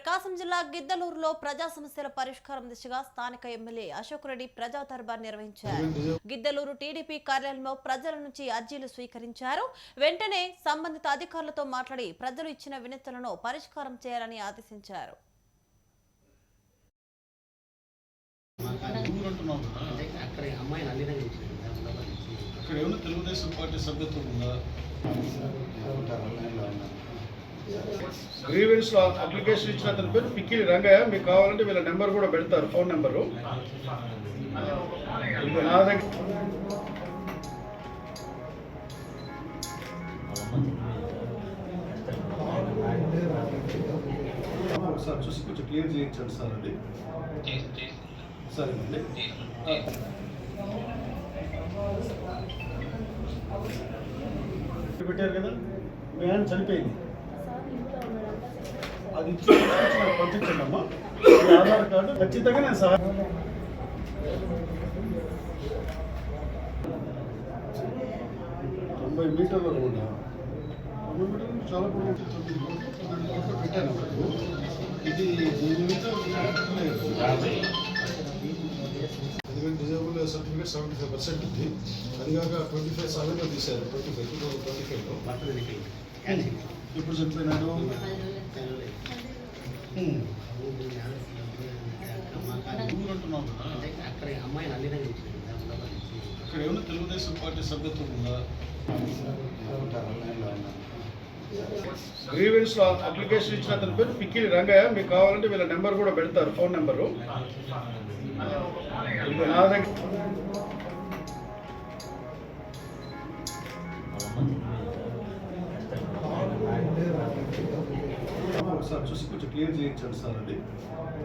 ప్రకాశం జిల్లా గిద్దలూరులో ప్రజా సమస్యల పరిష్కారం దిశగా స్థానిక ఎమ్మెల్యే అశోక్ రెడ్డి ప్రజా దర్బార్ నిర్వహించారు. గిద్దలూరు టీడీపీ కార్యాలయంలో ప్రజల నుంచి అర్జీలు స్వీకరించారు. వెంటనే సంబంధిత అధికారులతో మాట్లాడి ప్రజలు ఇచ్చిన వినతులను పరిష్కారం చేయాలని ఆదేశించారు. గ్రీవెన్స్ లో అప్లికేషన్ ఇచ్చిన అతని పేరు పిక్కిలి రంగయ్య. మీకు కావాలంటే వీళ్ళ నెంబర్ కూడా పెడతారు, ఫోన్ నెంబరు. నా దగ్గర సార్ చూసి కొంచెం క్లియర్ చేయించండి సార్. అది సరేనండి. పెట్టారు కదా, మీ ఆయన చనిపోయింది, అది పంపించండి అమ్మా. ఆధార్ కార్డు ఖచ్చితంగా నేను సార్ 90 మీటర్ల రోడ్, 90 మీటర్లు చాలా పెట్టాను. ఇది దీని మీద డిజేబుల్ సర్టిఫికేట్ 75% ఉంది. అది కాక 25 తీశారు. 25లో ఇప్పుడు చనిపోయినాడు. అక్కడ ఏమన్నా తెలుగుదేశం పార్టీ సభ్యత్వం ఉందా? గ్రీవెన్స్ లో అప్లికేషన్ ఇచ్చిన అతని పేరు పిక్కిలి రంగయ్య. మీకు కావాలంటే వీళ్ళ నెంబర్ కూడా పెడతారు, ఫోన్ నెంబరు. నా దగ్గర సార్ చూసి కొంచెం క్లియర్ చేయించండి సార్. అది